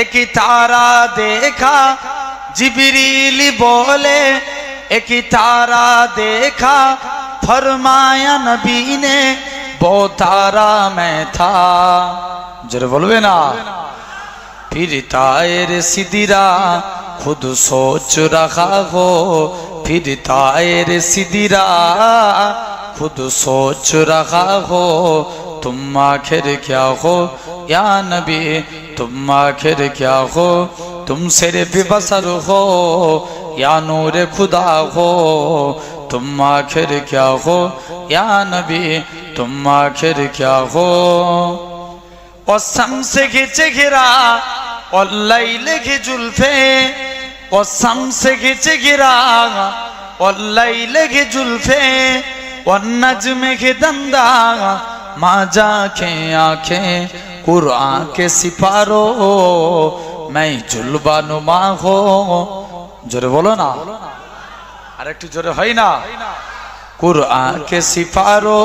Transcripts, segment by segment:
एक तारा देखा जिब्रील बोले एक तारा देखा फरमाया नबी ने वो तारा मैं था जरा बोलबे ना फिर तायर सिदिरा खुद सोच रहा हो फिर तायर सिदिरा खुद सोच रहा हो तुम आखिर क्या हो या नबी तुम आखिर क्या हो तुम सिर्फ बसर हो या नूर खुदा हो तुम आखिर क्या हो या नबी तुम आखिर क्या हो और शम्स खिंचे घिरा और लैल की जुल्फे और शम्स खिंचे घिरा और लैल की जुल्फे और नज्म के दंदा माजा के आंखें कुरान के सिपारो मैं जुल्बा नुमा हो जोरे बोलो ना अरे एक जोरे है ना कुरान के सिपारो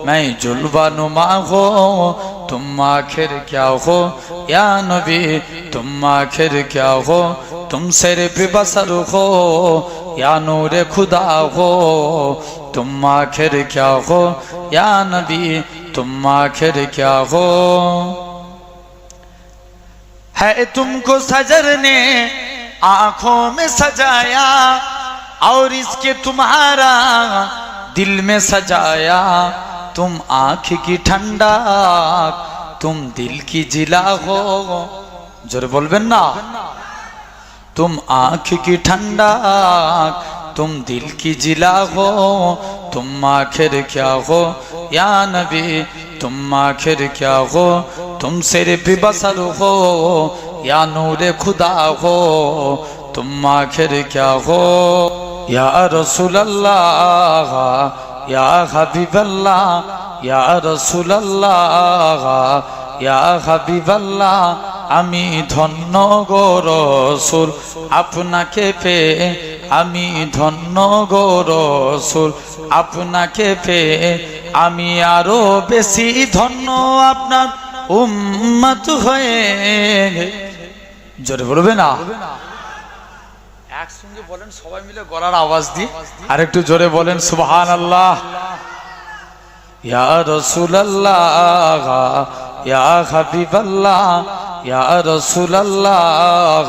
मैं जुल्बा नुमा हो तुम आखिर क्या हो या नबी तुम आखिर क्या हो तुम सिर्फ बसर हो या नूर खुदा हो तुम आखिर क्या हो या नबी तुम आखिर क्या हो है तुमको सजर ने आंखों में सजाया और इसके तुम्हारा दिल में सजाया तुम आँख की ठंडा तुम दिल की जिला हो जोर बोलबेन ना तुम आँख की ठंडा तुम दिल की जिला हो तुम आखिर क्या हो या नबी तुम आखिर क्या हो तुम सिर्फ बसर हो या नूर खुदा हो तुम आखिर क्या हो या रसूल अल्लाह या हबीब अल्लाह या रसूल अल्लाह या हबीब अल्लाह आमी धन्य गो रसूल आपनाके पेये आमी धन्य गो रसूल आपनाके पेये आमी आरो बेशी धन्य आपनार उम्मत हये जोरे बोलबे ना একসঙ্গে বলেন সবাই মিলে গলার আওয়াজ দিয়ে আরেকটু জোরে বলেন সুবহানাল্লাহ ইয়া রাসূলুল্লাহ ইয়া হাবিবাল্লাহ ইয়া রাসূলুল্লাহ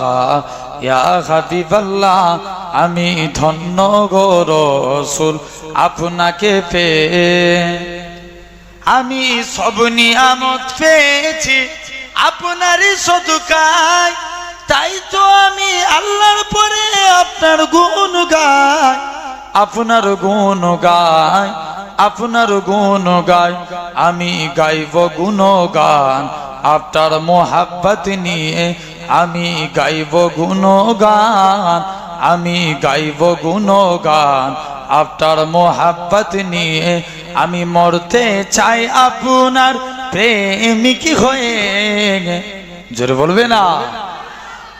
ইয়া হাবিবাল্লাহ আমি ধন্য গো রাসূল আপনাকে পেয়ে আমি সব নিয়ামত পেয়েছি আপনারই সদকায় তাই তো আমি আল্লাহর পরে আপনার গুণ গাই আপনার গুণ গাই আপনার গুণ গাই আমি গাইব গুণগান আপনার মোহাব্বত নিয়ে আমি গাইব গুণগান আমি গাইব গুণগান আপনার মোহাব্বত নিয়ে আমি মরতে চাই আপনার প্রেমিক হয়ে জোরে বলবে না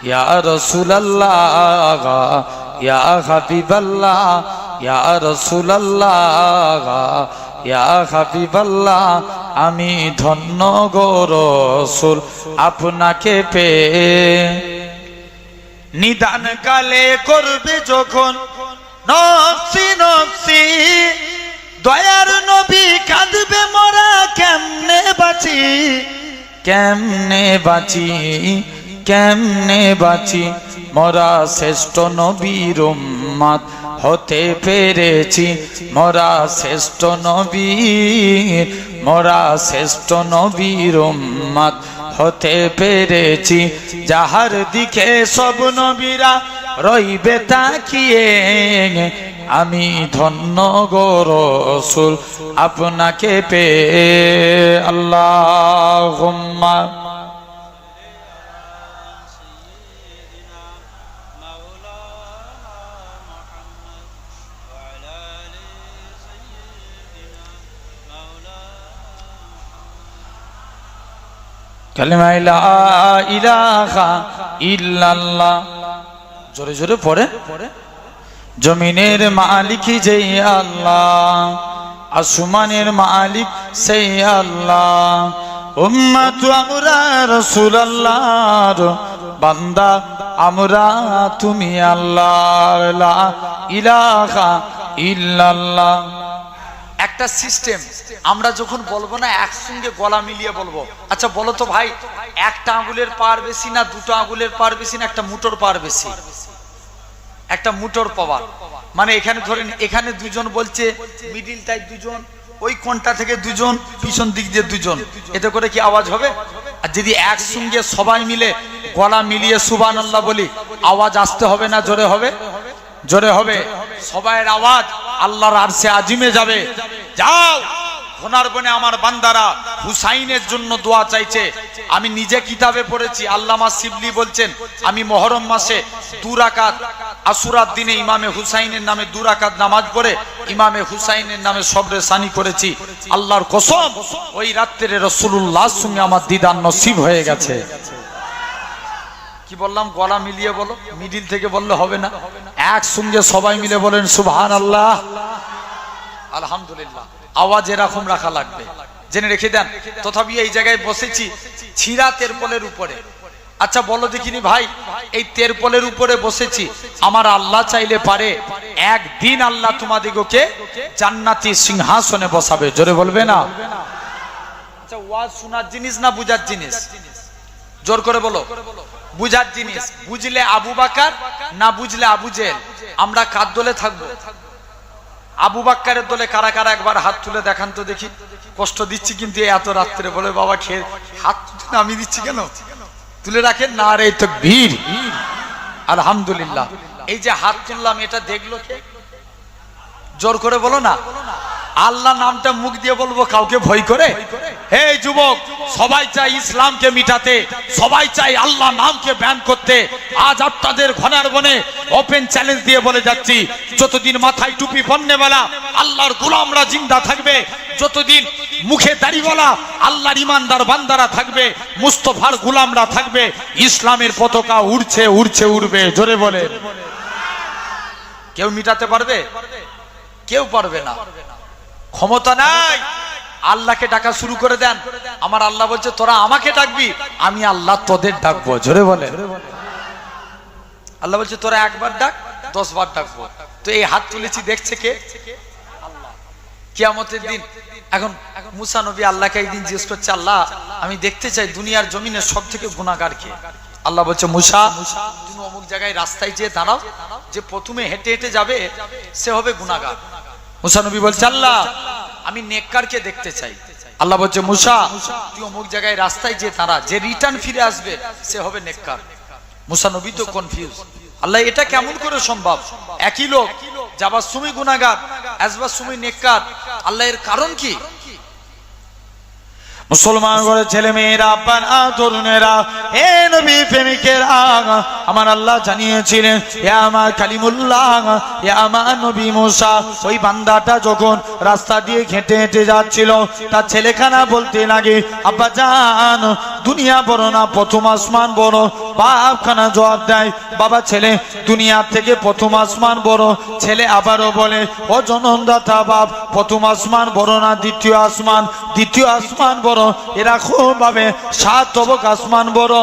या रसूल अल्लाह या हबीब अल्लाह या रसूल अल्लाह या हबीब अल्लाह आमी धन्य गो रसूल आपनाके पेये निदान काले करबे जखन नफ्सी नफ्सी दयार नबी काঁদবে मोरा केमने बाँची केमने बाँची কেমনে বাঁচি মোরা শ্রেষ্ঠ নবীর উম্মত হতে পেরেছি মোরা শ্রেষ্ঠ নবীর উম্মত হতে পেরেছি যাহার দিকে সব নবীরা রইবে তাকিয়ে আমি ধন্য গো রাসূল আপনাকে পেয়ে আল্লাহুম্মা কালিমা লা ইলাহা ইল্লাল্লাহ জোরে জোরে পড়ে জমিনের মালিক যেই আল্লাহ আসমানের মালিক সেই আল্লাহ উম্মত আমরা রাসূলুল্লাহর বান্দা আমরা তুমি আল্লাহর লা ইলাহা ইল্লাল্লাহ। একটা সিস্টেম, আমরা যখন বলবো না একসঙ্গে গলা মিলিয়ে বলবো। আচ্ছা বলো তো ভাই, একটা আঙ্গুলের পার বেশি না দুটো আঙ্গুলের পার বেশি না একটা মুঠোর পার বেশি? একটা মুঠোর পাওয়ার। মানে এখানে ধরেন এখানে দুজন বলছে, মিডিলটায় দুজন, ওই কোণটা থেকে দুজন, পিছন দিক দিয়ে দুজন, এতে করে কি আওয়াজ হবে? আর যদি একসঙ্গে সবাই মিলে গলা মিলিয়ে সুবহানাল্লাহ বলি, আওয়াজ আসতে হবে না জোরে হবে? জোরে হবে। সবাইয়ের আওয়াজ আল্লাহর আরশে আজিমে যাবে। যাও, ঘোনার বনে আমার বান্দারা হুসাইনের জন্য দোয়া চাইছে। আমি নিজে কিতাবে পড়েছি, আল্লামা শিবলি বলছেন, আমি মুহররম মাসে 2 রাকাত আশুরার দিনে ইমামে হুসাইনের নামে 2 রাকাত নামাজ পড়ে ইমামে হুসাইনের নামে সবরে সানি করেছি। আল্লাহর কসম, ওই রাত্রে রাসূলুল্লাহর সঙ্গে আমার দিদার নসিব হয়ে গেছে। কি বললাম? গলা মিলিয়ে বলো, মিডিল থেকে বললে হবে না, একসঙ্গে সবাই মিলে বলেন সুবহানাল্লাহ, আলহামদুলিল্লাহ। আওয়াজ এরকম রাখা লাগবে, জেনে রেখে দেন। তথাপি এই জায়গায় বসেছি ছিঁড়া তেরপলের উপরে। আচ্ছা বলো দেখিনি ভাই, এই তেরপলের উপরে বসেছি, আমার আল্লাহ চাইলে পারে একদিন আল্লাহ তোমাদিগকে জান্নাতি সিংহাসনে বসাবে। জোরে বলবে না? আচ্ছা, ওয়াজ শোনার জিনিস না বুঝার জিনিস? জোর করে বলো। বুঝার জিনিস। বুঝলে আবু বকর, না বুঝলে আবু জেহেল। আমরা কার দলে থাকবো? আবু বকরের দলে কারা কারা একবার হাত তুলে দেখান তো দেখি। কষ্ট দিচ্ছি কিন্তু এত রাত্রে, বলে বাবা খেয়ে হাত নামিয়ে দিচ্ছি কেন? তুলে রাখেন না। আরে তাকবীর, আলহামদুলিল্লাহ। এই যে হাত তুললাম, এটা দেখলো কে? জোর করে বলো না। আল্লাহ নামটা মুখ দিয়ে বলবো, কাউকে ভয় করে? হে যুবক, সবাই চাই ইসলামকে মিটাতে, সবাই চাই আল্লাহ নামকে ব্যান করতে। আজ আপনাদের ঘনার বনে ওপেন চ্যালেঞ্জ দিয়ে বলে যাচ্ছি, যতদিন মাথায় টুপি পন্নেওয়ালা আল্লাহর গোলামরা জিন্দা থাকবে, যতদিন মুখে দাড়িওয়ালা আল্লাহর ইমানদার বান্দারা থাকবে, মুস্তফার গোলামরা থাকবে, ইসলামের পতাকা উড়ছে উড়ছে উড়বে। জোরে বলে। কেউ মিটাতে পারবে? কেউ পারবে না, ক্ষমতা নাই। আল্লাহকে ডাকা শুরু করে দেন। আমার আল্লাহ বলছে, তোরা আমাকে ডাকবি, আমি আল্লাহ তোদের ডাকবো। জোরে বলে। আল্লাহ বলছে, তোরা একবার ডাক, 10 বার ডাকবো। তো এই হাত তুলেছি দেখছে কে? আল্লাহ। কিয়ামতের দিন এখন মুসা নবী আল্লাহকে একদিন জিজ্ঞেস করছে, আল্লাহ আমি দেখতে চাই দুনিয়ার জমিনে সব থেকে গুনাহগার কে? আল্লাহ বলছে, মুসা তুমি অমুক জায়গায় রাস্তায় যেয়ে দাঁড়াও, যে প্রথমে হেঁটে হেঁটে যাবে সে হবে গুনাহগার। মুসা নবী বলছে, আল্লাহ আমি নেককারকে দেখতে চাই। আল্লাহ বলছে, মুসা তুই অমুক জায়গায় রাস্তায় যে দাঁড়া, যে রিটার্ন ফিরে আসবে সে হবে নেককার। মুসা নবী তো কনফিউজ, আল্লাহ এটা কেমন করে সম্ভব? একই লোক, যাবার সময় গুনাহগার, আসবার সময় নেককার, আল্লাহ এর কারণ কি? মুসলমান করে ছেলে মেয়েরা, তরুণেরা, হে নবী প্রেমিকেরা, আমার আল্লাহ জানিয়েছিলেন, হে আমার কালিমুল্লাহ, হে আমার নবী মুসা, ওই বান্দাটা যখন রাস্তা দিয়ে হেঁটে হেঁটে যাচ্ছিল, তার ছেলেখানা বলতে লাগে, আব্বা জান দুনিয়া বড় না প্রথম আসমান বড়? বাপখানা জবাব দেয়, বাবা ছেলে দুনিয়ার থেকে প্রথম আসমান বড়। ছেলে আবারও বলে, ও জনমদাতা বাপ, প্রথম আসমান বড় না দ্বিতীয় আসমান? দ্বিতীয় আসমান বড়। এরকম ভাবে 7 তবক আসমান বড়।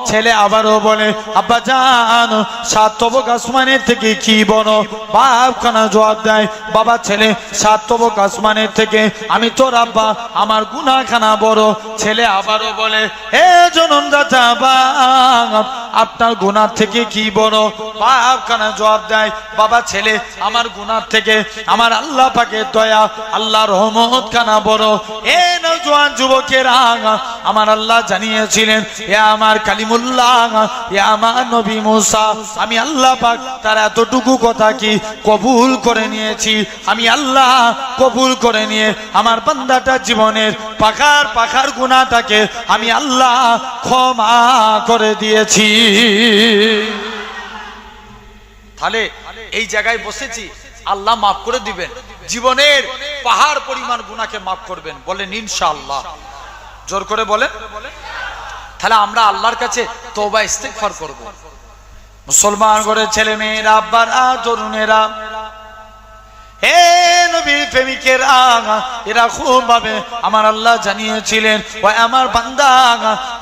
ছেলে আবারও বলে, আব্বা জান 7 তবক আসমানের থেকে কি বড়? বাপখানা জবাব দেয়, বাবা ছেলে 7 তবক আসমানের থেকে আমি তোর আব্বা, আমার গুনাহখানা বড়। ছেলে আবারও বলে, হে জনমদাতা বাপ, আপনার গুনাহ থেকে কি বড়? বাপখানা জবাব দেয়, বাবা ছেলে আমার গুনাহ থেকে আমার আল্লাহ পাকের দয়া, আল্লাহর রহমত খানা বড়। এ নওজোয়ান যুবকেরা, আমার আল্লাহ জানিয়েছিলেন, এ আমার কালিমুল্লাহ, এ আমার নবী মুসা, আমি আল্লাহ পাক তার এতটুকু কথা কি কবুল করে নিয়েছি। আমি আল্লাহ কবুল করে নিয়ে আমার বান্দাটা জীবনের পাখার পাখার গুনাহটাকে আমি আল্লাহ ক্ষমা করে দিয়েছি। তাহলে এই জায়গায় বসেছি, আল্লাহ মাফ করে দিবেন, জীবনের পাহাড় পরিমাণ গুনাহকে মাফ করবেন। বলেন ইনশাআল্লাহ। জোর করে বলেন। তাহলে আমরা আল্লাহর কাছে তওবা ইস্তেগফার করব। মুসলমান করে ছেলে মেয়েরা, আব্বারা, তরুণেরা, হে নবীর প্রেমিকেরা, এরা খুব ভাবে আমার আল্লাহ জানিয়েছিলেন, ও আমার বান্দা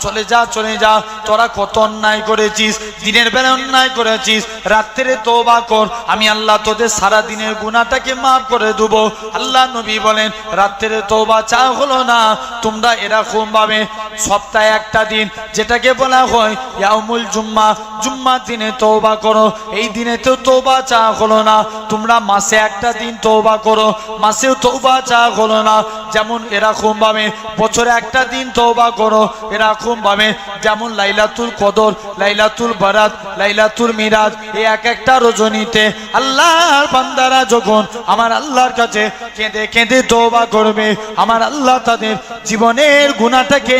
চলে যা চলে যা, তোরা কত অন্যায় করেছিস, দিনের বেলা অন্যায় করেছিস, রাত্রে তওবা কর, আমি আল্লাহ তোদের সারা দিনের গুনাহটাকে মাফ করে দেব। আল্লাহ নবী বলেন রাত্রে তওবা চা হলো না, তোমরা এরকম ভাবে সপ্তাহে একটা দিন যেটাকে বলা হয় ইয়াউমুল জুম্মা, জুম্মার দিনে তওবা করো, এই দিনে তো তওবা চা হলো না, তোমরা মাসে একটা দিন তওবা করো, মাসেও তওবা চা হলো না, যেমন এরকম ভাবে বছরে একটা দিন তওবা করো, এরকম ভাবে যেমন লাইলাতুল কদর, লাইলাতুল বারাত, লাইলাতুল মিরাজ, এই এক একটা রজনীতে আল্লাহর বান্দারা যখন আমার আল্লাহর কাছে কেঁদে কেঁদে তওবা করবে, আমার আল্লাহ তাদের জীবনের গুনাহটাকে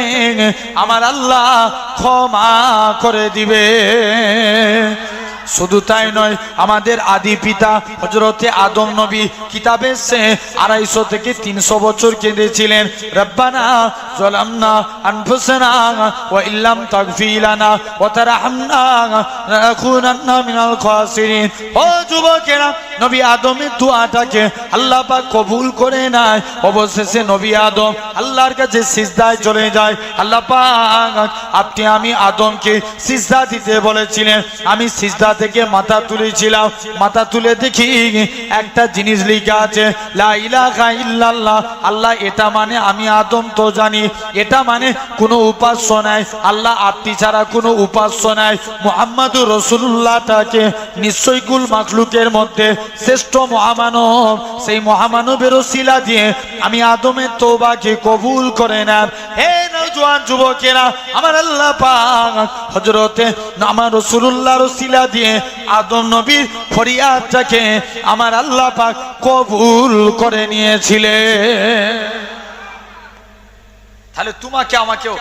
আমার আল্লাহ ক্ষমা করে দিবে। শুধু তাই নয়, আমাদের আদি পিতা হযরতে আদম নবী কিতাবে সে 250 থেকে 300 বছর কেঁদেছিলেন, রব্বানা যালামনা আনফুসানা ওয়া ইল্লাম তাগফির লানা ওয়া তারহামনা লানাকুনান্না মিনাল খাসিরিন। ও যুবকেরা, নবী আদমের দোয়াটাকে আল্লাহ পাক কবুল করে নেয়। অবশেষে নবী আদম আল্লাহর কাছে সিজদায় চলে যায়। আল্লাহ পাক আপনি আমি আদমকে সিজদা দিতে বলেছিলেন, আমি সিজদা থেকে মাথা তুলেছিলাম, মাথা তুলে দেখি একটা জিনিস লেখা আছে লা ইলাহা ইল্লাল্লাহ। আল্লাহ এটা মানে আমি আদম তো জানি, এটা মানে কোনো উপাস্য নাই, আল্লাহ আপনি ছাড়া কোনো উপাস্য নাই, মুহাম্মাদুর রাসূলুল্লাহটাকে নিশ্চয়ই কুল মাখলুকের মধ্যে শ্রেষ্ঠ মহামানব, সেই মহামানবের ওসিলা দিয়ে আমি আদমের তওবাকে কবুল করে নেন। হে নওজোয়ান যুবকেরা, আমার আল্লাহ পাক হযরতে আমার রাসূলুল্লাহর ওসিলা দিয়ে আদম নবীর ফরিয়াদটাকে আমার আল্লাহ পাক কবুল করে নিয়েছিলেন। তাহলে তোমাকে আমাকেও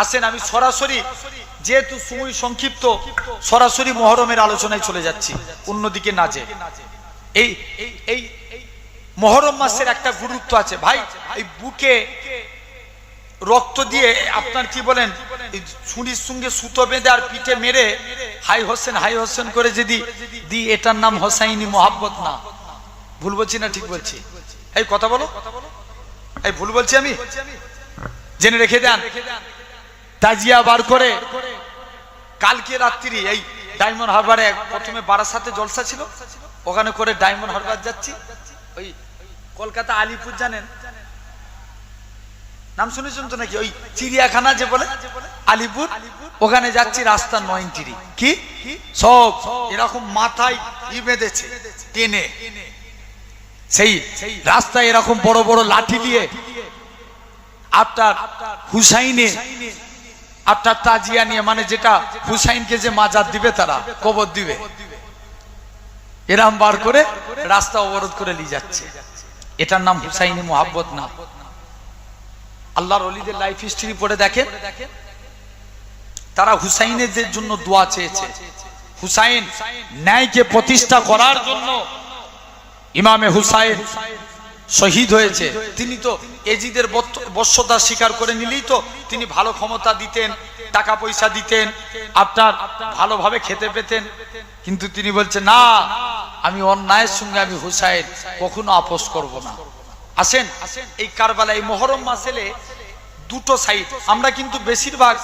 আসেন, আমি সরাসরি, যেহেতু সময় সংক্ষিপ্ত, সরাসরি মুহররমের আলোচনায় চলে যাচ্ছি, অন্যদিকে না যে। এই এই মুহররম মাসের একটা গুরুত্ব আছে ভাই। এই বুকে রক্ত দিয়ে আপনার কি বলেন, ছুরির সঙ্গে সুতো বেঁধে আর পিঠে মেরে হাই হোসেন করে যদি দি, এটার নাম হোসাইনি মোহাব্বত না। ভুল বলছি না ঠিক বলছি? এই কথা বলো, এই ভুল বলছি আমি? জেনে রেখে দেন, তাজিয়া বার করে কালকে রাত্রি এই ডায়মন্ড হারবারে প্রথমে বারাসাতে জলসা ছিল, ওখানে করে ডায়মন্ড হারবার যাচ্ছি, ওই কলকাতা আলিপুর জানেন, নাম শুনেছেন তো নাকি? ওই চিড়িয়াখানা যে বলে আলিপুর, ওখানে যাচ্ছি, রাস্তা 9 এন্ট্রি, কি সব এরকম মাথায় ই বেঁধেছে টেনে, সেই রাস্তায় এরকম বড় বড় লাঠি দিয়ে আপনার হুসাইনে আপনার তাজিয়া নিয়ে, মানে যেটা হুসাইনকে যে মাজার দিবে তারা কবর দিবে, এরাম বার করে রাস্তা অবরোধ করে নিয়ে যাচ্ছে। এটার নাম হুসাইনি মোহাব্বত না। আল্লাহর ওলিদের লাইফ হিস্ট্রি পড়ে দেখেন, তারা হুসাইনের জন্য দোয়া চেয়েছে। হুসাইন ন্যায়কে প্রতিষ্ঠা করার জন্য ইমামে হুসাইন শহীদ হয়েছে। তিনি তো এজিদের বশ্যতা স্বীকার করে নিলেই তো তিনি ভালো ক্ষমতা দিতেন, টাকা পয়সা দিতেন, আপনার ভালোভাবে খেতে পেতেন, কিন্তু তিনি বলছেন না, আমি অন্যায়ের সঙ্গে আমি হুসাইন কখনো আপোষ করব না। আসেন, এই কারবালা এই মুহররম মাসেলে দুটো সাইড। আমরা কিন্তু বেশিরভাগ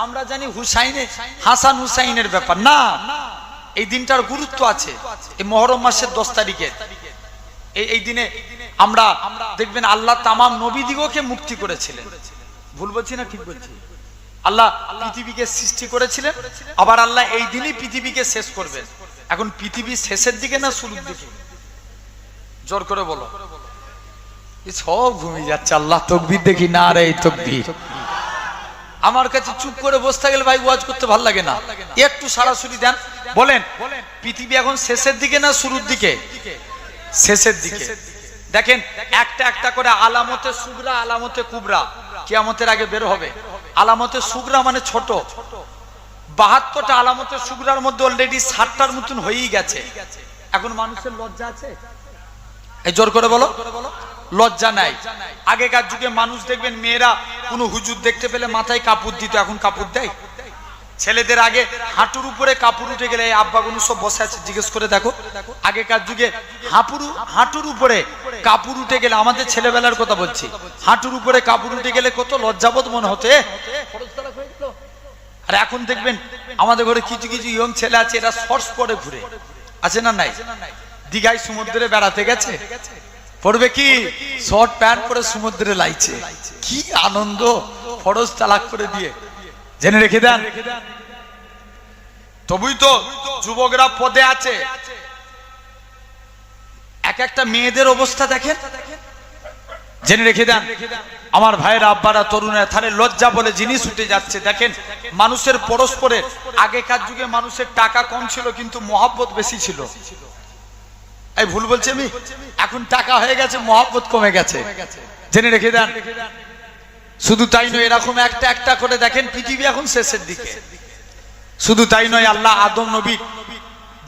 আমরা জানি হুসাইনে হাসান হুসাইনের ব্যাপার না, এই দিনটার গুরুত্ব আছে। এই মুহররম মাসের 10 তারিখে এই দিনে আমরা দেখবেন আল্লাহ তামাম নবীদিগকে মুক্তি করেছিলেন। ভুল বলছি না ঠিক বলছি? আল্লাহ পৃথিবীকে সৃষ্টি করেছিলেন, আবার আল্লাহ এই দিনই পৃথিবীকে শেষ করবেন। এখন পৃথিবী শেষের দিকে না শুরুর দিকে? জোর করে বলো। সব ঘুমিয়ে যাচ্ছে। আল্লাহ তাকবীর দেখি না রে তাকবীর। আমার কাছে চুপ করে বসতে গেলে ভাই ওয়াজ করতে ভালো লাগে না, একটু সরাসরি দেন। বলেন পৃথিবী এখন শেষের দিকে না শুরুর দিকে? শেষের দিকে। দেখেন একটা একটা করে আলামতে সুগরা আলামতে কুবরা কিয়ামতের আগে বের হবে। আলামতে সুগরা মানে ছোট, 72টা আলামতে সুগরার মধ্যে অলরেডি 60টার মতন হয়েই গেছে। এখন মানুষের লজ্জা আছে? এই জোর করে বলো, লজ্জা নাই। আগেকার যুগে মানুষ দেখবেন মেয়েরা কোনো হুজুর দেখতে পেলে মাথায় কাপড় দিত, এখন কাপড় দেয়? ছেলেদের আগে হাঁটুর উপরে কাপড় উঠে গেলে আব্বাগুলো সব বসে আছে, জিজ্ঞেস করে দেখো আগেকার যুগে হাঁটুর উপরে কাপড় উঠে গেলে, আমাদের ছেলেবেলার কথা বলছি, হাঁটুর উপরে কাপড় উঠে গেলে কত লজ্জাবোধ মনে হতো। আর এখন দেখবেন আমাদের ঘরে কিছু কিছু ইয়ং ছেলে আছে, এরা শর্টস পরে ঘুরে আছে না নাই? দীঘায় সমুদ্রে বেড়াতে গেছে, পড়বে কি শর্ট প্যান্ট পরে সমুদ্রে লাইছে, কি আনন্দ, ফরজ তালাক করে দিয়ে। জেনে রেখে দেন, তবুই তো যুবকরা পদে আছে। এক একটা মেয়েদের অবস্থা দেখেন, জেনে রেখে দেন আমার ভাইয়েরা, আব্বারা, তরুণেরা, তাহলে লজ্জা বলে জিনিস উঠে যাচ্ছে। দেখেন মানুষের পরস্পরের, আগেকার যুগে মানুষের টাকা কম ছিল কিন্তু মহব্বত বেশি ছিল। এই ভুল বলছি আমি? এখন টাকা হয়ে গেছে, মহব্বত কমে গেছে। জেনে রেখে দেন, শুধু তাই নয়, এরকম একটা একটা করে দেখেন পৃথিবী এখন শেষের দিকে। শুধু তাই নয়, আল্লাহ আদম নবী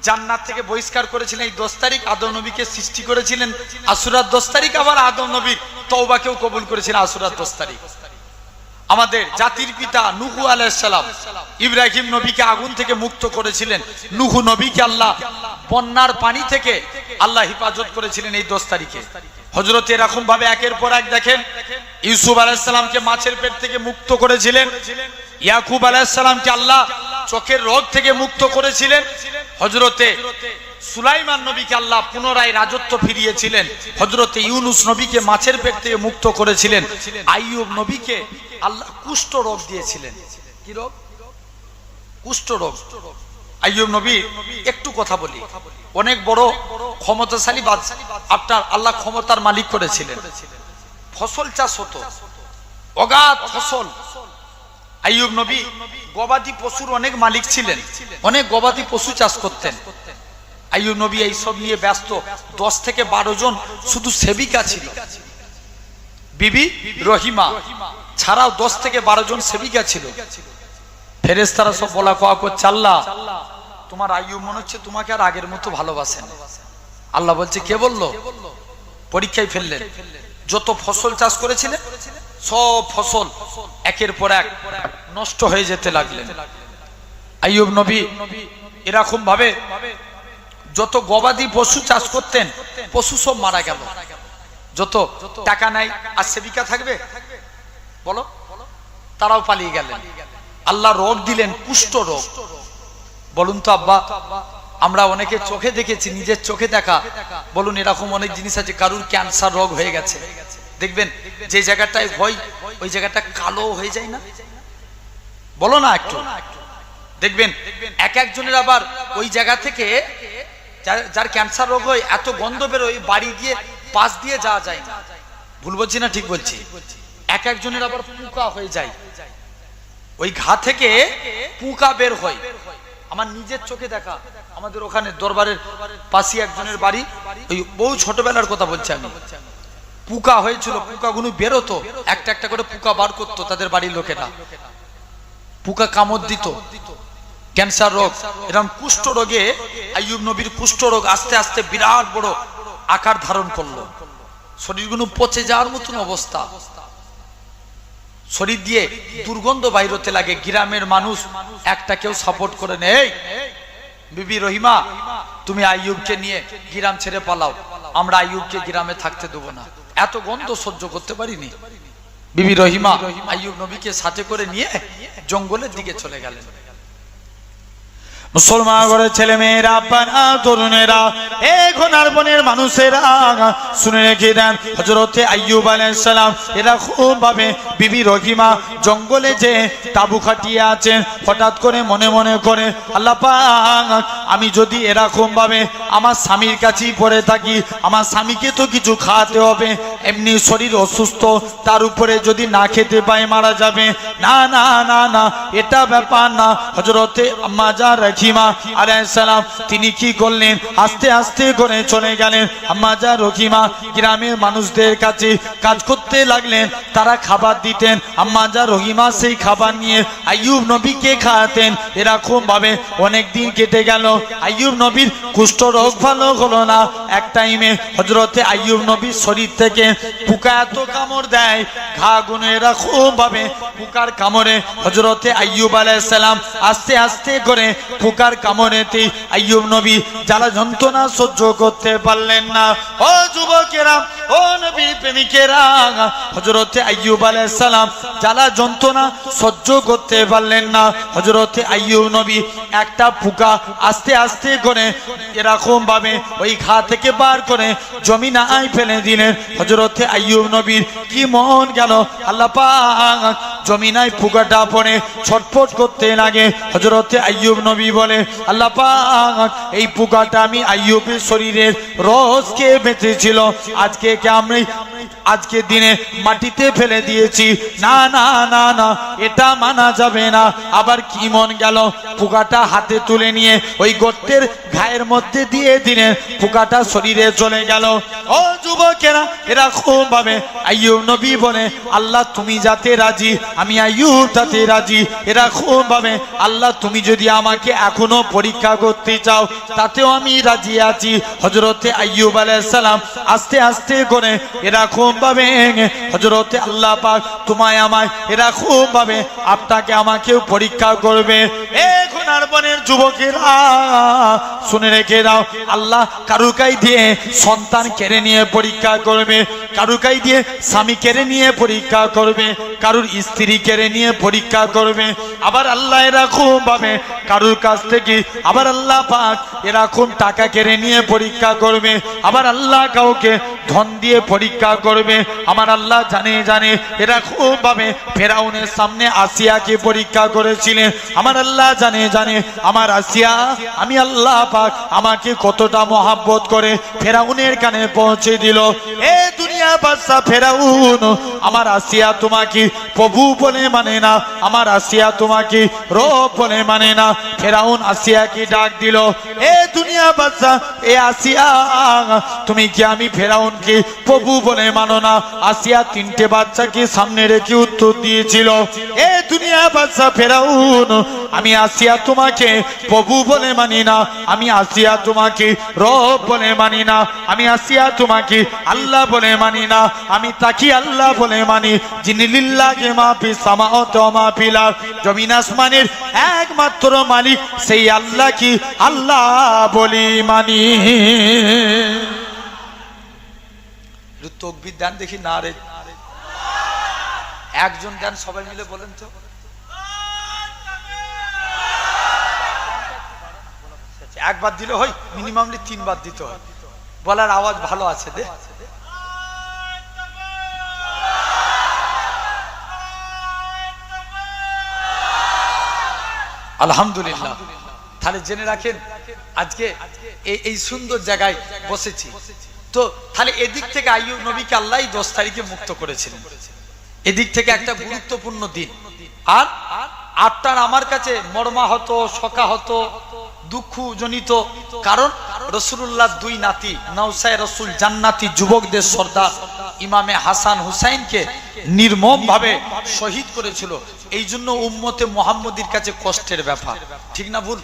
জান্নাত থেকে বহিষ্কার করেছিলেন এই 10 তারিখ, আদম নবীকে সৃষ্টি করেছিলেন আশুরার 10 তারিখ, আবার আদম নবীর তওবাকেও কবুল করেছিলেন আশুরার 10 তারিখ। আমাদের জাতির পিতা নূহ আলাইহিস সালাম ইব্রাহিম নবীকে আগুন থেকে মুক্ত করেছিলেন, নূহ নবীকে আল্লাহ বন্যার পানি থেকে আল্লাহ হেফাজত করেছিলেন এই 10 তারিখে। হযরত এরকম ভাবে একের পর এক দেখেন, ইউসুফ আলাইহিস সালামকে মাছের পেট থেকে মুক্ত করেছিলেন, ইয়াকুব আলাইহিস সালামকে আল্লাহ চোখের রোগ থেকে মুক্ত করেছিলেন, হযরতে সুলাইমান নবীকে আল্লাহ পুনরায় রাজত্ব ফিরিয়েছিলেন, হযরতে ইউনুস নবীকে মাছের পেট থেকে মুক্ত করেছিলেন, আইয়ুব নবীকে আল্লাহ কুষ্ঠ রোগ দিয়েছিলেন। কি রোগ? কুষ্ঠ রোগ। আইয়ুব নবী, একটু কথা বলি, অনেক বড় ক্ষমতাশালী বাদশা, আপনার আল্লাহ ক্ষমতার মালিক করেছিলেন, ফসল চাষ হতো, অগাধ ফসল। আইয়ুব নবী গবাদি পশুর অনেক মালিক ছিলেন, অনেক গবাদি পশু চাষ করতেন। আইয়ুব নবী এই সব নিয়ে ব্যস্ত, 10 থেকে 12 জন শুধু সেবিকা ছিল, বিবি রহিমা ছাড়াও 10 থেকে 12 জন সেবিকা ছিল। ফেরেশতারা সব বলা কোয়া করছে, আল্লাহ তোমার আইয়ুব মনে হচ্ছে তোমাকে আর আগের মতো ভালোবাসেন। আল্লাহ বলছে, কে বললো? পরীক্ষায় ফেললেন। যত ফসল চাষ করেছিলেন সব ফসল একের পর এক নষ্ট হয়ে যেতে লাগলেন। আইয়ুব নবী এরকম ভাবে যত গবাদি পশু চাষ করতেন, পশু সব মারা গেল। যত টাকা নাই, আর সেবিকা থাকবে বলো? তারাও পালিয়ে গেলেন। আল্লাহ রোগ দিলেন, কুষ্ঠ রোগ। বলুন তো আব্বা, আমরা অনেকে চোখে দেখেছি, নিজের চোখে দেখা, বলুন এরকম অনেক জিনিস আছে, কারুর ক্যান্সার রোগ হয়ে গেছে, দেখবেন যে জায়গাটায় হয় ওই জায়গাটা কালো হয়ে যায় না? বলো না একটু। দেখবেন এক একজনের আবার ওই জায়গা থেকে, যার ক্যান্সার রোগ হয়, এত গন্ধ বেরোয় বাড়ি দিয়ে পাশ দিয়ে যাওয়া যায় না। ভুল বলছি না ঠিক বলছি? এক একজনের আবার পোকা হয়ে যায়, ওই ঘা থেকে পোকা বের হয়। আমার নিজের চোখে দেখা, আমাদের ওখানে দরবারের পাশে একজনের বাড়ি, ওই বহু ছোটবেলার কথা বলছি আমি, পোকা হয়েছিল, পোকাগুলো বেরোতো, একটা একটা করে পোকা বার করতো তাদের বাড়ির লোকেরা, পোকা কামড় দিত। ক্যান্সার রোগ, এরকম কুষ্ঠ রোগে আইয়ুব নবীর কুষ্ঠ রোগ আস্তে আস্তে বিরাট বড় আকার ধারণ করলো, শরীরগুলো পচে যাওয়ার মতন অবস্থা, শরীর দিয়ে দুর্গন্ধ বাইর হতে লাগে। গ্রামের মানুষ একটা কেউ সাপোর্ট করে নেই, বিবি রহিমা তুমি আইয়ুবকে নিয়ে গ্রাম ছেড়ে পালাও, আমরা আইয়ুবকে গ্রামে থাকতে দেবো না, এত গন্ধ সহ্য করতে পারিনি। বিবি রহিমা আইয়ুব নবীকে সাথে করে নিয়ে জঙ্গলের দিকে চলে গেলেন। মুসলমান ঘরের ছেলে মেয়েরা, আব্বারা, তরুণেরা, এখন আর বনের মানুষেরা শুনে রেখে দেন, হযরতে আইয়ুব আলাইহিস সালাম এরকম ভাবে বিবি রহিমা জঙ্গলে যে তাবু খাটিয়ে আছেন, হঠাৎ করে মনে মনে করে, আল্লাহ পাক আমি যদি এরকম ভাবে আমার স্বামীর কাছেই পড়ে থাকি, আমার স্বামীকে তো কিছু খাওয়াতে হবে, এমনি শরীর অসুস্থ, তার উপরে যদি না খেতে পায় মারা যাবে, না না না না, এটা ব্যাপার না। হযরতে আম্মা জান রহিমা আলাইহিস সালাম তিনি কি করলেন, আস্তে আস্তে করে চলে গেলেন। আম্মা জান রহিমা গ্রামের মানুষদের কাছে কাজ করতে লাগলেন, তারা খাবার দিতেন, আম্মা জান রহিমা সেই খাবার নিয়ে আইয়ুব নবীকে খাওয়াতেন। এরকম ভাবে অনেক দিন কেটে গেল, আইয়ুব নবীর কুষ্ঠ রোগ ভালো হলো না। এক টাইমে হযরতে আইয়ুব নবীর শরীর থেকে পোকা এত কামড় দেয়, ঘা গুনে এরকম ভাবে পোকার পোকার কামড়ে হযরতে আইয়ুব আলাইহিস সালাম আস্তে আস্তে করে পোকার কামড়েতে আইয়ুব নবী জ্বালা যন্ত্রণা সহ্য করতে পারলেন না। ও যুবকেরা, ও নবী প্রেমিকেরা, হযরতে আইয়ুব আলাইহিস সালাম জ্বালা যন্ত্রণা সহ্য করতে পারলেন না। হযরতে আইয়ুব নবী একটা পোকা আস্তে আস্তে করে এরকম ভাবে ওই ঘা থেকে বার করে জমিনায় ফেলে দিলেন। হযরতে আইয়ুব নবীর কি মন গেল, আল্লাহ পাক জমিনায় পোকাটা পড়ে ছটফট করতে লাগে। হযরতে আইয়ুব নবী বলে, আল্লাহ পাক এই পোকাটা আমি আইয়ুবের শরীরের রসকে বেঁচেছিল, আজকে আমি আজকে দিনে মাটিতে ফেলে দিয়েছি। না না না না, এটা মানা যাবে না। আবার কি মন গেল, পোকাটা হাতে তুলে নিয়ে ওই গর্তের ঘায়ের মধ্যে দিয়ে দিলেন, পোকাটা শরীরে চলে গেল। ও যুবকেরা, এরকম ভাবে আইয়ুব নবী বলে, আল্লাহ তুমি যাতে রাজি, আমি আইয়ুব তাতে রাজি। এরকম ভাবে আল্লাহ তুমি যদি আমাকে এখনো পরীক্ষা করতে চাও তাতেও আমি রাজি আছি। হযরতে আইয়ুব আলাইহিস সালাম আস্তে আস্তে করে এরকম ভাবে হযরতে আল্লাহ পাক তোমায় আমায় এরকম ভাবে আপনাকে আমাকেও পরীক্ষা করবে। এখন আর বনের যুবকেরা শুনে রেখে দাও, আল্লাহ কারুকাই দিয়ে সন্তান কেড়ে নিয়ে পরীক্ষা করবে, কারুকাই দিয়ে স্বামী কেড়ে নিয়ে পরীক্ষা করবে, কারুর স্ত্রী কেড়ে নিয়ে পরীক্ষা করবে। আবার আল্লাহ এরকম ভাবে কারুর কাছ থেকে আবার আল্লাহ পাক এরকম টাকা কেড়ে নিয়ে পরীক্ষা করবে। আবার আল্লাহ কাউকে ধন দিয়ে পরীক্ষা করবে। আমার আল্লাহ জানে জানে এরকম ভাবে ফেরাউনের সামনে আসিয়াকে পরীক্ষা করেছিলেন। আমার আল্লাহ জানে জানে আমার আসিয়া আমি আল্লাহ পাক আমাকে কতটা মহাব্বত করে ফেরাউনের কানে পৌঁছে দিল। এ দুনিয়া বাদশা ফেরাউন, আমার আসিয়া তোমাকে প্রভু বলে মানে না, আমার আসিয়া তোমাকে রব বলে মানে না। ফেরাউন আসিয়াকে ডাক দিল, এ দুনিয়া বাদশা, এ আসিয়া তুমি কি আমি ফেরাউনকে প্রভু বলে মানো না? আসিয়া তিনটে বাচ্চাকে সামনে রেখে উত্তর দিয়েছিল, এ দুনিয়া বাদশা ফেরাউন, আমি আসিয়া তোমাকে প্রভু বলে মানি না, আমি আসিয়া তোমাকে রব বলে মানি না, আমি আসিয়া তোমাকে আল্লাহ বলে মানি না, আমি তাকি আল্লাহ বলে মানি যিনি লিল্লাহি মা ফিস সামাওয়াতি ওয়া মা ফিল আরদ, জমিন আসমানের একমাত্র মালিক সেই আল্লাহ কি আল্লাহ বলি মানি। তকবীর দেন দেখি না রে, একজন দেন, সবাই মিলে বলেন তো। একবার দিলে হয়, মিনিমামলি 3 বার দিতে হয়, বলার আওয়াজ ভালো আছে দে। আলহামদুলিল্লাহ। তাহলে জেনে রাখেন আজকে এই সুন্দর জায়গায় বসেছি তো, তাহলে এদিক থেকে আইয়ুব নবীকে আল্লাহ 10 তারিখে মুক্ত করেছিলেন, এদিক থেকে একটা গুরুত্বপূর্ণ দিন। আর আপনার আমার কাছে মর্মাহত, শোকাহত, দুঃখ জনিত, কারণ রাসূলুল্লাহ 2 নাতি নওসায় রাসূল জান্নাতি যুবকদের সর্দার ইমামে হাসান হুসাইনকে নির্মম ভাবে শহীদ করেছিল। এই জন্য উম্মতে মুহাম্মদীর কাছে কষ্টের ব্যাপার, ঠিক না ভুল?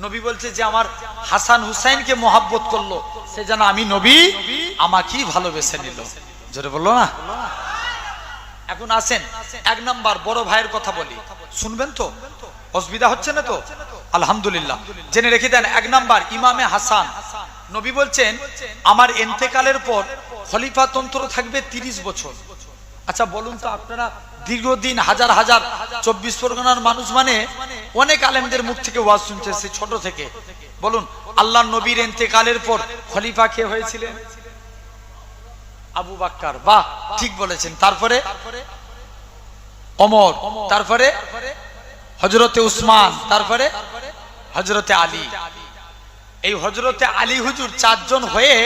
নবী বলছে যে আমার হাসান হুসাইনকে মহাব্বত করলো, সে যেন আমি নবী আমাকেই ভালোবেসে নিল। জোরে বললো না? এখন আসেন 1 নাম্বার বড় ভাইয়ের কথা বলি, শুনবেন তো? অসুবিধা হচ্ছে না তো? আলহামদুলিল্লাহ। জেনে রেখে দেন 1 নাম্বার ইমামে হাসান, নবী বলছেন আমার ইন্তেকালের পর খলিফাতন্ত্র থাকবে 30 বছর। আচ্ছা বলুন তো আপনারা, দীর্ঘদিন হাজার হাজার 24 পরগনার মানুষ মানে অনেক আলেমদের মুখ থেকে ওয়াজ শুনছে সে ছোট থেকে, বলুন আল্লাহর নবীর ইন্তেকালের পর খলিফা কে হয়েছিলেন? আবু বকর। বাহ, ঠিক বলেছেন। তারপরে ওমর, তারপরে হযরতে উসমান, তারপরে হযরতে আলী। এই হযরতে আলী হুজুর 4 জন হয়ে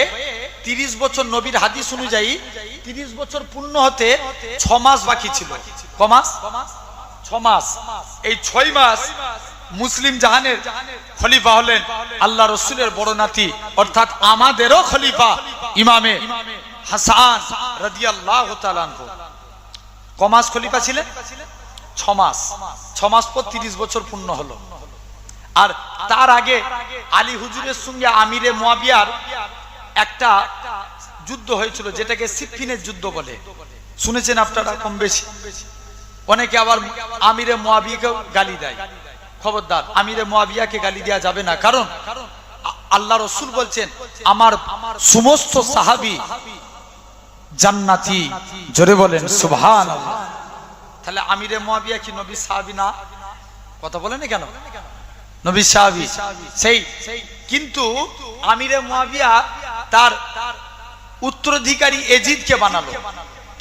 30 বছর, নবীর হাদিস অনুযায়ী 30 বছর পূর্ণ হতে 6 মাস বাকি ছিল। ক মাস? 6 মাস। এই 6 মাস মুসলিম জাহানের খলিফা হলেন আল্লাহ রসুলের বড় নাতি, অর্থাৎ আমাদেরও খলিফা ইমামে হাসান রাদিয়াল্লাহু তাআলা আনহু। ক মাস খলিফা ছিলেন? 6 মাস। 6 মাস পর 30 বছর পূর্ণ হলো। আর তার আগে আলী হুজুরের সঙ্গে আমিরে মুয়াবিয়ার একটা যুদ্ধ হয়েছিল, যেটাকে সিফিনের যুদ্ধ বলে, শুনেছেন আপনারা কম বেশি। অনেকে আবার আমিরে মুয়াবিয়াকে গালি দেয়। খবরদার, আমিরে মুয়াবিয়াকে গালি দেওয়া যাবে না, কারণ আল্লাহ রাসূল বলছেন আমার সমস্ত সাহাবী জান্নাতি। জোরে বলেন সুবহানাল্লাহ। তাহলে আমিরে মুয়াবিয়া কি নবী সাহাবী না? কথা বলেন কেন? নবী সাহাবী সেই, কিন্তু আমিরে মুয়াবিয়া তার উত্তরাধিকারী এজিদকে বানালো,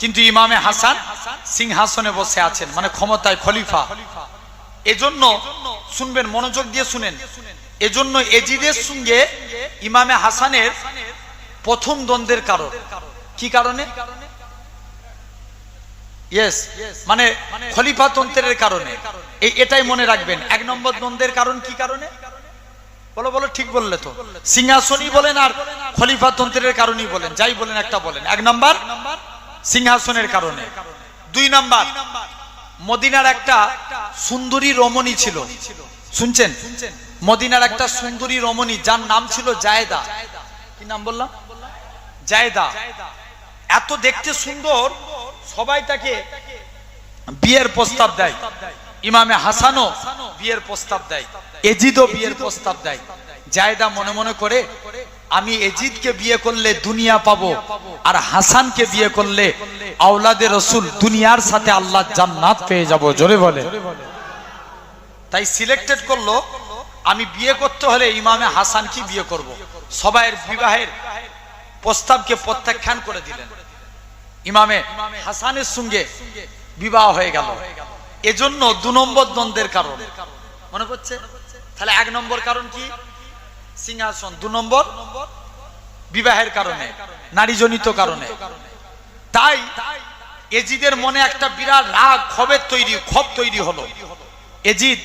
কিন্তু ইমামে হাসান সিংহাসনে বসে আছেন, মানে ক্ষমতায় খলিফা। এজন্য শুনবেন, মনোযোগ দিয়ে শুনেন, এজন্য এজিদের সঙ্গে ইমামে হাসানের প্রথম দ্বন্দ্বের কারণ কি কারণে? ইয়েস, মানে খলিফাতন্ত্রের কারণে। এটাই মনে রাখবেন। এক নম্বর দ্বন্দ্বের কারণ কি কারণে? বলো বলো, ঠিক বললে তো। সিংহাসনই বলেন আর খলিফাতন্ত্রের কারণই বলেন, যাই বলেন একটা বলেন। এক নম্বর সিংহাসনের কারণে। দুই নম্বর, মদিনার একটা সুন্দরী রমণী ছিল, শুনছেন? মদিনার একটা সুন্দরী রমণী যার নাম ছিল জায়েদা। কি নাম বললাম? জায়েদা। এত দেখতে সুন্দর, সবাই তাকে বিয়ের প্রস্তাব দেয়। ইমামে হাসানও বিয়ের প্রস্তাব দেয়, এজিদও বিয়ের প্রস্তাব দেয়। জায়েদা মনে মনে করে আমি এজিদকে বিয়ে করলে দুনিয়া পাবো, আর হাসানকে বিয়ে করলে আওলাদে রসুল দুনিয়ার সাথে আল্লাহ জান্নাত পেয়ে যাব। জোরে বলে। তাই সিলেক্টেড করলো আমি বিয়ে করতে হলে ইমামে হাসানকে বিয়ে করব। সবাইয়ের বিবাহের প্রস্তাবকে প্রত্যাখ্যান করে দিলেন, ইমামে হাসানের সঙ্গে বিবাহ হয়ে গেল। এজন্য 2 নম্বর দ্বন্দ্বের কারণ মনে পড়ছে। তাহলে 1 নম্বর কারণ কি? সিংহাসন। 2 নম্বর বিবাহের কারণে, নারীজনিত কারণে। তাই এজিদের মনে একটা বিরাট রাগ, ক্ষোভ তৈরি হলো। এজিদ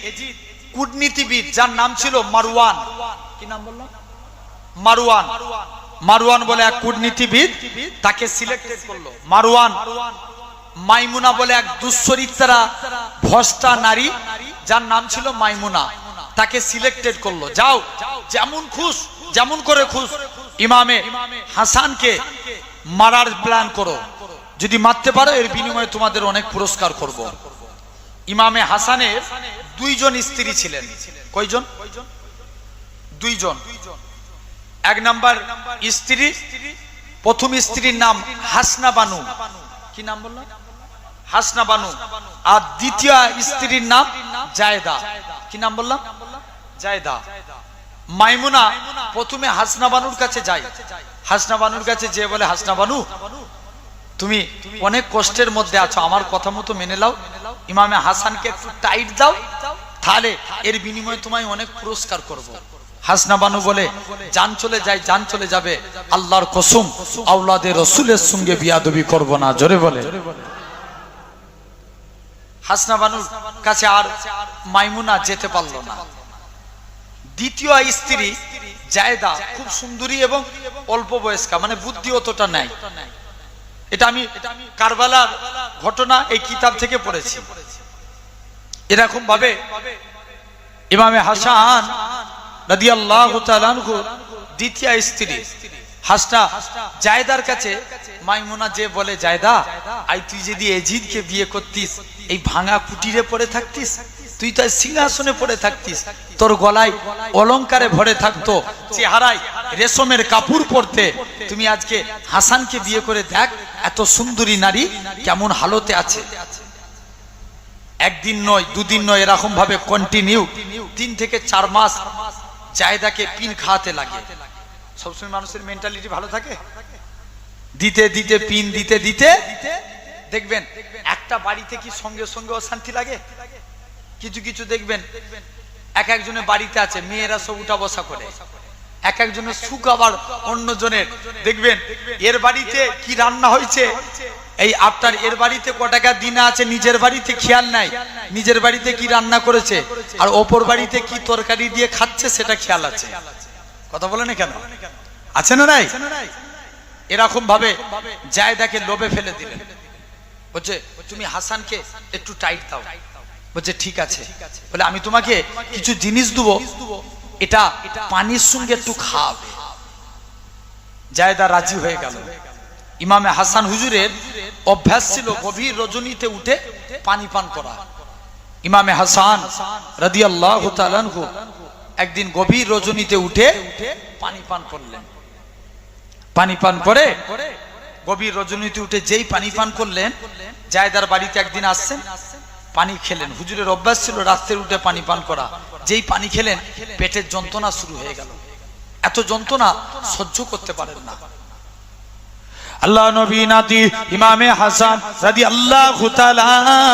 কূটনীতিবিদ যার নাম ছিল মারওয়ান। কি নাম বললাম? মারওয়ান। মারওয়ান বলে এক কূটনীতিবিদ, তাকে সিলেক্টেড করলো। মারওয়ান মাইমুনা বলে এক দুশ্চরিত্রা ভ্রষ্টা নারী যার নাম ছিল মাইমুনা, তাকে সিলেক্টেড করলো। যাও, যেমন করে খুশ ইমামে হাসানকে মারার প্ল্যান করো, যদি মারতে পারো এর বিনিময়ে তোমাদের অনেক পুরস্কার করব। ইমামে হাসানের 2 জন স্ত্রী ছিলেন। কয়জন? 2 জন। 1 নাম্বার স্ত্রী, প্রথম স্ত্রীর নাম হাসনা বানু। কি নাম বললাম? হাসনা বানু। আর দ্বিতীয় স্ত্রীর নাম জায়েদা। কি নাম বললাম? জায়েদা। মাইমুনা প্রথমে হাসনা বানুর কাছে যায়। হাসনা বানুর কাছে যে বলে, হাসনা বানু তুমি অনেক কষ্টের মধ্যে আছো, আমার কথা মতো মেনে নাও, ইমামে হাসানকে একটু টাইট দাও, তাহলে এর বিনিময়ে তোমায় অনেক পুরস্কার করব। হাসনা বানু বলে, জান চলে যায়, জান চলে যাবে, আল্লাহর কসম আওলাদে রসুলের সঙ্গে বিয়াদবি করব না। জোরে বলে। হাসনা বানুর কাছে আর মাইমুনা যেতে পারলো না। দ্বিতীয় স্ত্রী জায়েদা খুব সুন্দরী এবং অল্প বয়স্কা, মানে বুদ্ধি অতটা নাই। এটা আমি কারবালার ঘটনা এই কিতাব থেকে পড়েছি। এরকম ভাবে ইমামে হাসান রাদিয়াল্লাহু তাআলা আনহু দ্বিতীয় স্ত্রী হাসনা জায়েদার কাছে মাইমুনা যে বলে, জায়েদা আই তুই যদি এজিদকে বিয়ে করতিস, এই ভাঙা কুটিরে পড়ে থাকতিস, তুই তো সিংহাসনে পড়ে থাকতিস, তোর গলায় অলংকারে ভরে থাকতো, চেহারায় রেশমের কাপড় পরতে, তুমি আজকে হাসানকে বিয়ে করে দেখ এত সুন্দরী নারী কেমন হালতে আছে। একদিন নয়, 2 দিন নয়, এরকম ভাবে কন্টিনিউ 3 থেকে 4 মাস জায়েদাকে পিন খাওয়াতে লাগে। সবসময় মানুষের মেন্টালিটি ভালো থাকে, দিতে দিতে পিন দিতে দিতে দেখবেন একটা বাড়িতে কি সঙ্গে সঙ্গে অশান্তি লাগে। কিছু কিছু দেখবেন এক একজনের বাড়িতে আছে, মেয়েরা সব উঠা বসা করে, এক একজনের সুখ আবার অন্যজনের। দেখবেন এর বাড়িতে কি রান্না হয়েছে, এই আপনার এর বাড়িতে ক টাকা দিনা আছে, নিজের বাড়িতে খেয়াল নাই, নিজের বাড়িতে কি রান্না করেছে, আর অপর বাড়িতে কি তরকারি দিয়ে খাচ্ছে সেটা খেয়াল আছে। কথা বলে না কেন? আছে না নাই? এরকম ভাবে জায়েদাকে লোভে ফেলে দিলেন। বলছে তুমি হাসানকে একটু টাইট দাও। বলছে ঠিক আছে। বলে আমি তোমাকে কিছু জিনিস দেবো, এটা পানির সঙ্গে একটু খাওয়াবে। জায়েদা রাজি হয়ে গেল। ইমামে হাসান হুজুরের অভ্যাস ছিল গভীর রজনীতে উঠে পানি পান করা। ইমামে হাসান রাদিয়াল্লাহু তাআলা আনহু একদিন গভীর রজনীতে উঠে পানি পান করলেন। পানি পান করে গভীর রজনীতে উঠে যেই পানি পান করলেন, জায়দার বাড়িতে একদিন আসছেন, পানি খেলেন। হুজুরের অভ্যাস ছিল রাত্রে উঠে পানি পান করা। যেই পানি খেলেন পেটের যন্ত্রণা শুরু হয়ে গেল। এত যন্ত্রণা সহ্য করতে পারেন না। আল্লাহ নবী নাতি ইমামে হাসান রাদিয়াল্লাহু তাআলা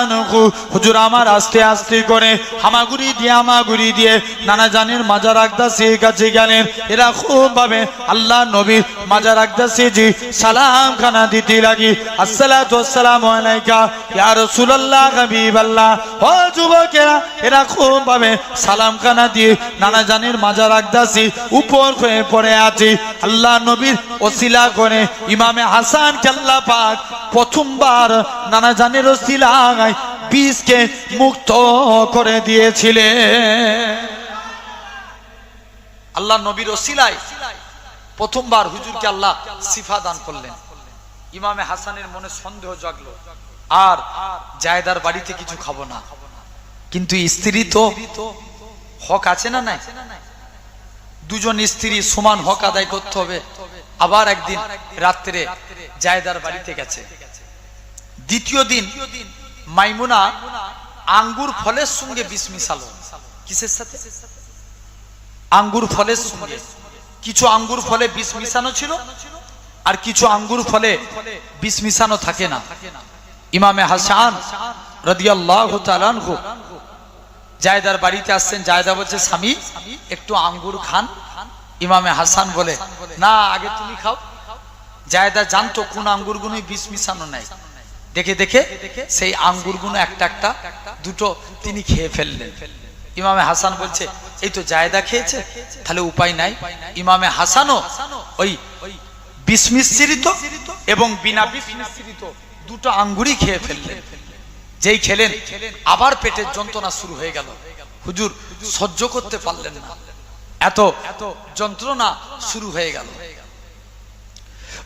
আনহু হুজুর আমার আস্তে আস্তে করে হামাগুড়ি দিয়ে নানা জানের মাজার আকদাসে কাছে গেলেন। এরা খুব ভাবে আল্লাহ নবীর মাজার আকদাসে জি সালাম খানা দিতে লাগি, আসসালাতু ওয়াসসালামু আলাইকা ইয়া রাসূলুল্লাহ হাবিবাল্লাহ। ও যুবকেরা, এরা খুব ভাবে সালাম খানা দিয়ে নানা জানের মাজার আকদাসে উপর হয়ে পড়ে আছে। আল্লাহ নবীর ওসিলা করে ইমামে হাসান কে আল্লাহ পাক প্রথমবার নানা জানের ওসিলায় বিষকে মুক্ত করে দিয়েছিলেন। আল্লাহ নবীর ওসিলায় প্রথমবার হুজুরকে আল্লাহ শিফা দান করলেন। ইমামে হাসানের মনে সন্দেহ জাগলো, আর জায়দার বাড়িতে কিছু খাবো না। কিন্তু স্ত্রী তো হক আছে না নাই? দুজন স্ত্রী সমান হক আদায় করতে হবে। আবার একদিন রাত্রে জায়দার বাড়িতে গেছে। দ্বিতীয় দিন মাইমুনা আঙ্গুর ফলের সঙ্গে বিষ মিশালো। কিসের সাথে? আঙ্গুর ফলের সঙ্গে। কিছু আঙ্গুর ফলে বিষ মিশানো ছিল, আর কিছু আঙ্গুর ফলে বিষ মিশানো থাকে না। ইমামে হাসান রাদিয়াল্লাহু তাআলা আনহু জায়দার বাড়িতে আসছেন। জায়দা বলছে, স্বামী একটু আঙ্গুর খান। ইমামে হাসান বলে, না আগে তুমি খাও। জায়দা জানতো কোন আঙ্গুরগুলো বিষ মিশানো নাই। দেখে দেখে সেই আঙ্গুরগুলো একটা একটা দুটো তিনি খেয়ে ফেললেন। ইমামে হাসান বলছে, এই তো জায়দা খেয়েছে, তাহলে উপায় নাই। ইমামে হাসানও ওই বিষ মিশ্রিত এবং বিনা বিষ মিশ্রিত দুটো আঙ্গুরই খেয়ে ফেললেন। যেই খেলেন আবার পেটের যন্ত্রণা শুরু হয়ে গেল। হুজুর সহ্য করতে পারলেন না, এত যন্ত্রণা শুরু হয়ে গেল।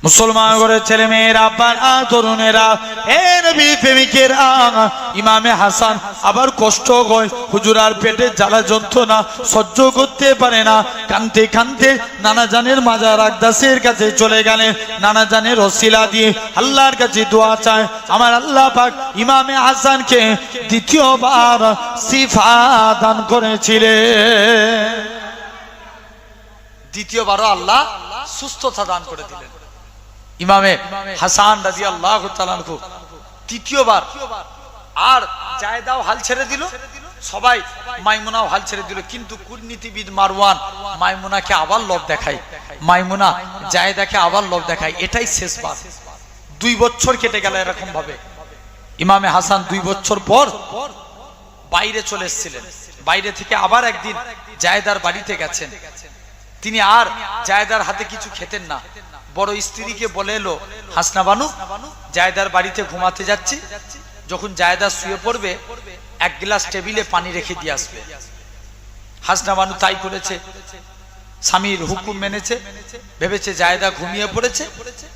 মুসলমান ঘরের ছেলে মেয়েরা, তরুণেরা, হে নবী প্রেমিকেরা, ইমামে হাসান আবার কষ্ট হয়। হুজুর আর পেটের জ্বালা যন্ত্রণা সহ্য করতে পারে না। কানতে কানতে নানা জানের মাজার আকদাসের কাছে চলে গেলেন। নানা জানের ওসিলা দিয়ে আল্লাহর কাছে দোয়া চায়, আমার আল্লাহ পাক ইমামে হাসানকে দ্বিতীয়বার শিফা দান করেছিলেন। দ্বিতীয়বারও আল্লাহ সুস্থতা দান করে দিলেন। ইমামে হাসান রাদিয়াল্লাহু তাআলা আনহু তৃতীয়বার, আর জায়দাও হাল ছেড়ে দিল, সবাই মাইমুনাও হাল ছেড়ে দিল। কিন্তু কূটনীতিবিদ মারওয়ান মাইমুনাকে আবার লোভ দেখায়, মাইমুনা জায়দাকে আবার লোভ দেখায়। এটাই শেষবার। 2 বছর কেটে গেল এরকম ভাবে। ইমামে হাসান 2 বছর পর বাইরে চলে এসেছিলেন। বাইরে থেকে আবার একদিন জায়দার বাড়িতে গেছেন। তিনি আর জায়দার হাতে কিছু খেতেন না। বড় স্ত্রীকে বলে এলো, হাসনা বানু, জায়দার বাড়িতে ঘুমাতে যাচ্ছি, যখন জায়দা শুয়ে পড়বে 1 গ্লাস টেবিলে পানি রেখে দিয়ে আসবে। হাসনা বানু তাই করেছে। স্বামীর হুকুম মেনেছে, ভেবেছে জায়দা ঘুমিয়ে পড়েছে,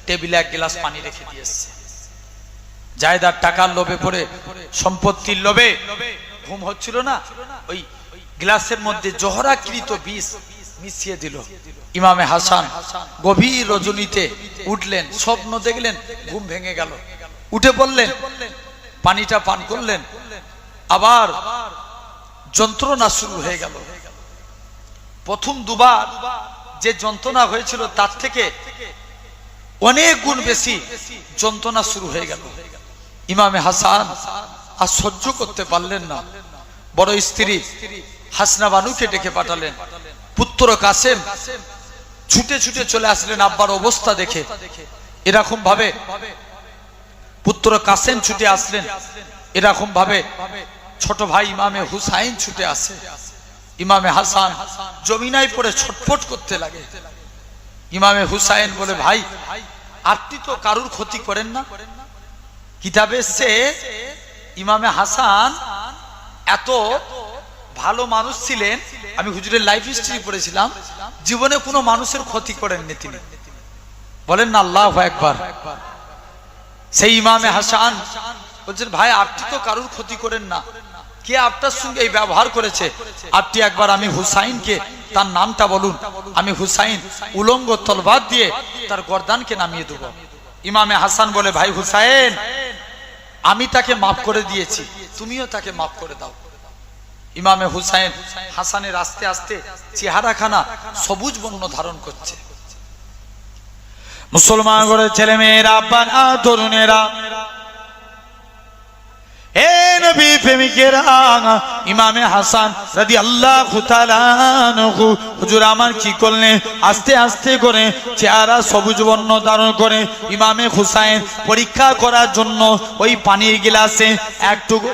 টেবিলে 1 গ্লাস পানি রেখে দিয়ে এসছে। জায়দার টাকার লোভে পড়ে, সম্পত্তির লোভে ঘুম হচ্ছিল না, ওই গ্লাসের মধ্যে জহরাকৃত বিষ মিশিয়ে দিল। ইমামে হাসান গভীর রজনীতে উঠলেন, স্বপ্ন দেখলেন, ঘুম ভেঙে গেল। উঠে পড়লেন, পানিটা পান করলেন, আবার যন্ত্রণা শুরু হয়ে গেল। প্রথম দুবার যে যন্ত্রণা হয়েছিল তার থেকে অনেক গুণ বেশি যন্ত্রণা শুরু হয়ে গেল। ইমামে হাসান আর সহ্য করতে পারলেন না। বড় স্ত্রী হাসনা বানুকে ডেকে পাঠালেন। পুত্র কাসেম ছুটে ছুটে চলে আসলেন আব্বার অবস্থা দেখে। এরকম ভাবে পুত্র কাসেম ছুটে আসলেন, এরকম ভাবে ছোট ভাই ইমামে হুসাইন ছুটে আসে। ইমামে হাসান জমিনায় পড়ে ছটফট করতে লাগে। ইমামে হুসাইন বলে, ভাই আপনি তো কারুর ক্ষতি করেন না। কিতাবে এসছে ইমামে হাসান এত ভালো মানুষ ছিলেন, আমি হুজুরের লাইফ হিস্ট্রি পড়েছিলাম, জীবনে কোনো মানুষের ক্ষতি করেননি তিনি। বলেন না আল্লাহু আকবার। সেই ইমামে হাসান বলছেন, ভাই আপনি তো কারুর ক্ষতি করেন না, কে আপনার সঙ্গে এই ব্যবহার করেছে? আপনি একবার আমি হুসাইনকে তার নামটা বলুন, আমি হুসাইন উলঙ্গ তলবার দিয়ে তার গর্দানকে নামিয়ে দেব। ইমামে হাসান বলে, ভাই হুসাইন, আমি তাকে মাফ করে দিয়েছি, তুমিও তাকে মাফ করে দাও। ইমামে হুসাইন হাসানের আস্তে আস্তে চেহারাখানা সবুজ বর্ণ ধারণ করছে। মুসলমান করে ছেলে মেয়েরা, আব্বারা, তরুণেরা, হে নবী প্রেমিকেরা, ইমামে হাসান রাদিয়াল্লাহু তাআলা আনহু হুজুর আমার কি করলেন? আস্তে আস্তে করে চেহারা সবুজ বর্ণ ধারণ করে ইমামে হুসাইন পরীক্ষা করার জন্য ওই পানির গিলাসে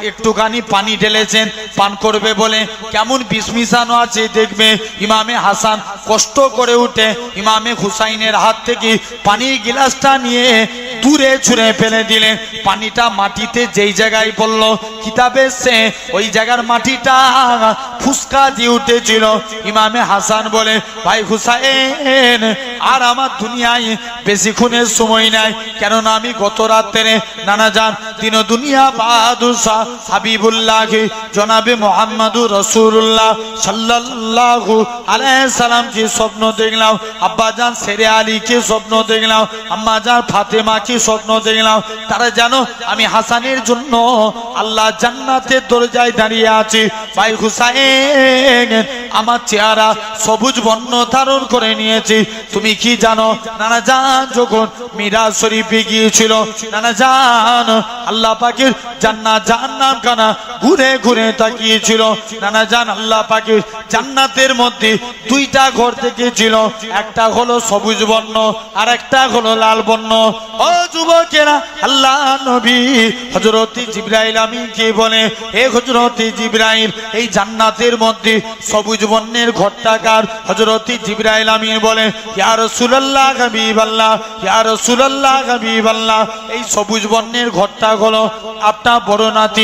একটুখানি পানি ঢেলেছেন পান করবে বলে। কেমন বিষ মিশানো আছে দেখবে। ইমামে হাসান কষ্ট করে উঠে ইমামে হুসাইনের হাত থেকে পানির গিলাসটা নিয়ে দূরে ছুঁড়ে ফেলে দিলেন। পানিটা মাটিতে যেই জায়গায় পড়লো, কিতাবে সে ওই জায়গার মাটিটা ফুসকা দিয়ে উঠেছিল। ইমামে হাসান বলে, ভাই হুসাইন, আর আমার দুনিয়ায় বেশিক্ষণের সময় নাই, কেননা আমি গত রাত্রে নানা যান দিন দুনিয়া বাদশাহ হাবিবুল্লাহ জনাবে মোহাম্মদুর রাসূলুল্লাহ সাল্লাল্লাহু আলাইহি সাল্লামকে স্বপ্ন দেখলাম, আব্বাজান শেরে আলীকে স্বপ্ন দেখলাম, আম্মাজান ফাতেমাকে স্বপ্ন দেখলাম। তারা জানো আমি হাসানের জন্য আল্লাহ জান্নাতের দরজায় দাঁড়িয়ে আছি। ভাই হুসাইন, আমার চেহারা সবুজ বর্ণ ধারণ করে নিয়েছি। তুমি কি জানো, নানা জান যখন মিরাজ শরীফে গিয়েছিল, নানা জান আল্লাহ পাকের জান্নাত জাহান্নাম খানা ঘুরে ঘুরে তাকিয়েছিল। নানা জান আল্লাহ পাকের জান্নাতের মধ্যে দুইটা ঘর দেখেছিল, একটা হলো সবুজ বর্ণ আর একটা হলো লাল বর্ণ। ও যুবকেরা, আল্লাহ নবী হযরত জিবরাইল আমিনকে বলে, হে হযরত জিবরাইল, এই জান্নাতের মধ্যে সবুজ বর্ণের ঘরটা কার? হযরত জিবরাইল আমিন বলে, ইয়া রাসূলুল্লাহ হাবিবাল্লাহ, ইয়া রাসূলুল্লাহ হাবিবাল্লাহ, এই সবুজ বর্ণের ঘরটা হলো আপনার বড় নাতি